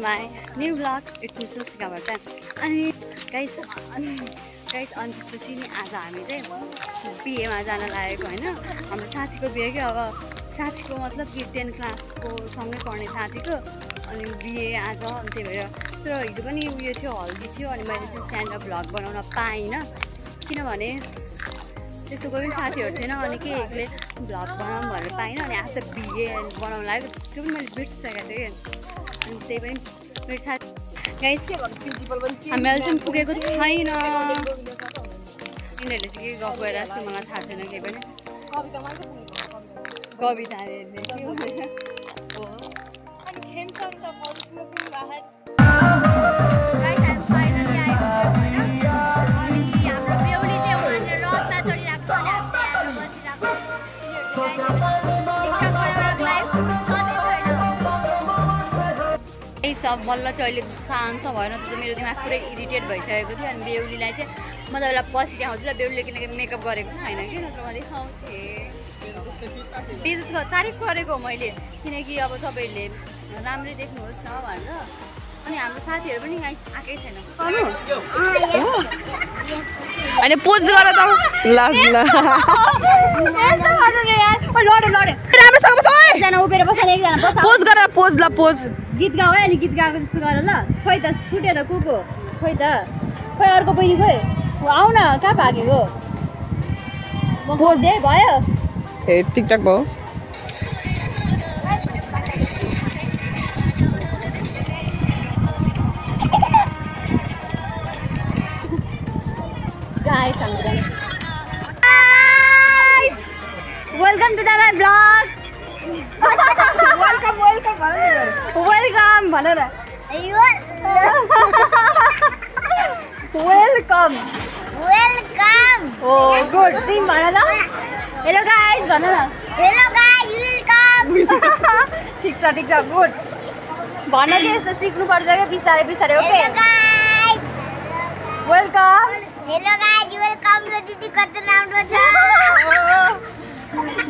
My new vlog it's me सुसिकाबाट अनि guys अनि त्यसपछि नि आज हामी चाहिँ बिहेमा जान लागेको होइन हाम्रो साथीको बिहे क्या अब साथीको मतलब कि 10 क्लासको सँगै पढ्ने साथीको अनि बिहे आज अनि त्यही भएर तर हिजो पनि उयो थियो हल्दी थियो अनि मैले चाहिँ स्ट्यान्डअप भ्लग बनाउन पाइनँ किनभने त्यस्तो कोही पनि साथीहरू थिएन अनि के एक्लै भ्लग बनाउँ भनेर पाइनँ अनि आज बिहे बनाउनु लाग्यो त्यो पनि मैले बिर्सिसकेको थिएँ अनि त्यही पनि मेरो साथी गाइस हामी अहिलेसम्म पुगेको छैन यिनीहरूले चाहिँ के गफ गरेर जस्तो मलाई थाहा छैन केही पनि कविता सब बल्ल चाहिँ अहिले शान्त भएन त्यो मेरो दिमाग पुरै इरिटेट भइसकेको थियो अनि बेहुलीलाई चाहिँ म त बेला पछि देखाउँछु ल बेहुलीले किनकि मेकअप गरेको छैन कि नत्र म देखाउँथेँ बेइज्जत तारिफ गरेको मैले किनकि अब तपाईँहरूले राम्रै देख्नुहोस् न भनेर अनि हाम्रो साथीहरू पनि आएकै छैन अनि पोज गर त लास्ट ल राम्रोसँग बस ओए एकजना उभिएर बस्छ एकजना बस्छ पोज गर पोज ल पोज गीत गाऊ है अनि गीत गाएको जस्तो गर ल खोइ त छुट्यो त को खोइ त खोइ अर्को बहिनी खोइ आऊ न कहाँ भागेको पोज दे भयो ए टिकटक भयो guys welcome to my vlog welcome भनेर welcome oh good तिमी भन ल hello guys भन न welcome ठिक छ गुड भन के यस्तो सिक्नु पर्छ के बिस्तारै बिस्तारै okay welcome hello guys welcome to दिदी कति राम्रो छ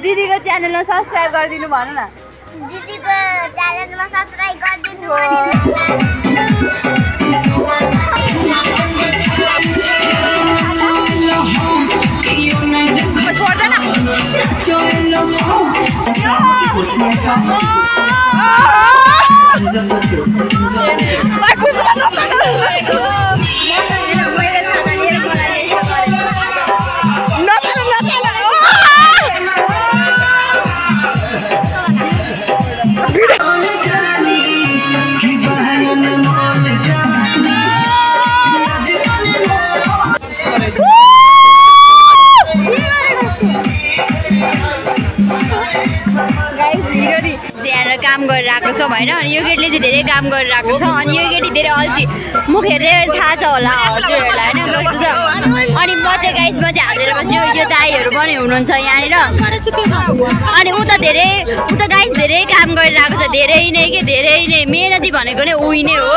दिदीको च्यानलमा सब्स्क्राइब गरिदिनु भन न दिदीको च्यानलमा सब्स्क्राइब गरिदिनु काम गरिरहेको छ होइन अनि यो केटीले चाहिँ धेरै काम गरिरहेको छ अनि यो केटी धेरै अल्छी मुख हेरेर थाहा छ होला हजुरहरूलाई होइन कस्तो छ अनि म चाहिँ गाइस म चाहिँ हालेर बस्ने यो दाइहरू पनि हुनुहुन्छ यहाँनिर अनि उता गाइस धेरै काम गरिरहेको छ धेरै नै मेहनती भनेको नै उही नै हो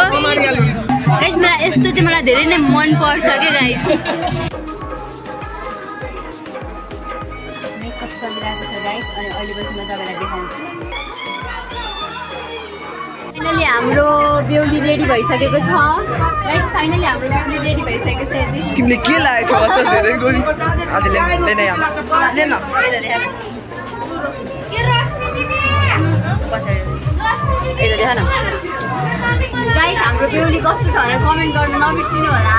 गाइस मलाई यस्तो चाहिँ मलाई धेरै नै मन पर्छ के गाइस मेकअप चलिरहेको छ गाइस अनि अहिले पछि म तपाईँलाई देखाउँछु फाइनली हाम्रो बेहुली रेडी भइसकेको छ गाइस फाइनली हाम्रो बेहुली रेडी भइसकेको छ तिमीले के लागेको छ अझ धेरै गोली आजले ले नै आम ले न के रस्नी दिदी ए देखा न गाइस हाम्रो बेहुली कस्तो छ भनेर कमेन्ट गर्नु नबिर्सिनु होला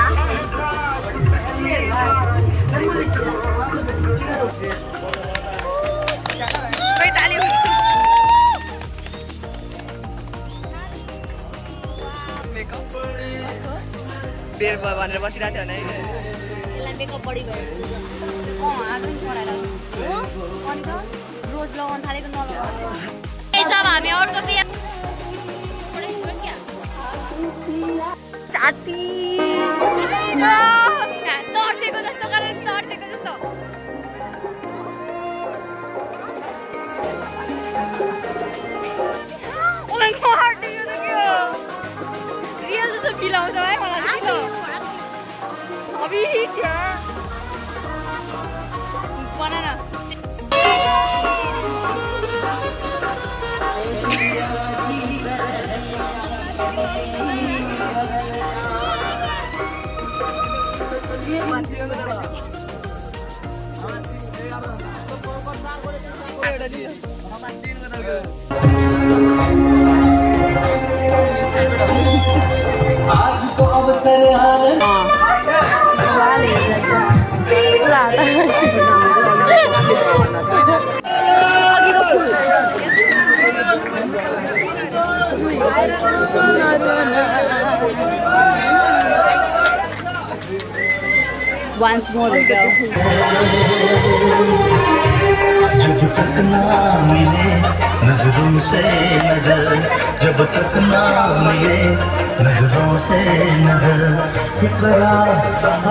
बेर भनेर बसिरहेको थियो भने यसलाई मेकअप बढी भयो आज पनि पढाएर अनि त रोज लगाउन थालेको नलगाउनु जब हामी अर्को बिहे साथी तर्सेको जस्तो गरेर तर्सेको जस्तो रियल जस्तो फिल आउँछ है मलाई अभी क्या बनाना आज तो अवसर Once more to go. जब तक ना मिले नजरों से नजर, जब तक ना मिले नजरों से नजर, इकरार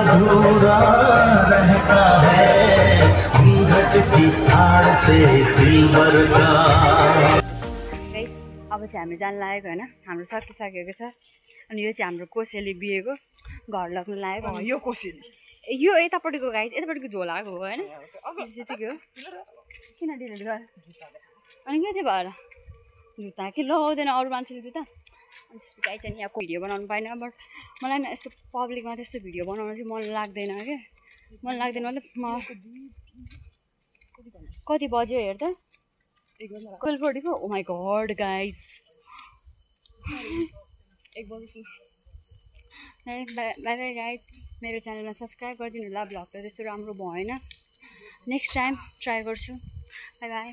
अधूरा रहता है घूंघट की आड़ से दिलबर का। अब चाहिँ हामी जान लागेको होइन, हाम्रो सकिसकेको छ। अनि यो चाहिँ हाम्रो कोसेली बिहेको घर लाग्नु लागेको। यो कोसेली यो यतापट्टिको गाई यतापट्टिको झोलाको हो होइन, त्यतिकै हो। किन डिलिट गर अनि के चाहिँ भएर जुत्ता कि लगाउँदैन अरू मान्छेले जुत्ता। अनि गाई चाहिँ यहाँ भिडियो बनाउनु पाएन। बट मलाई न यस्तो पब्लिकमा त्यस्तो भिडियो बनाउनु चाहिँ मन लाग्दैन क्या, मन लाग्दैन। मतलब म कति बज्यो हेर त 12:40 oh my God guys. Bye bye guys, मेरो च्यानलमा सब्सक्राइब गरिदिनु होला। भ्लग त त्यस्तो राम्रो भएन, नेक्स्ट टाइम ट्राई गर्छु। By by.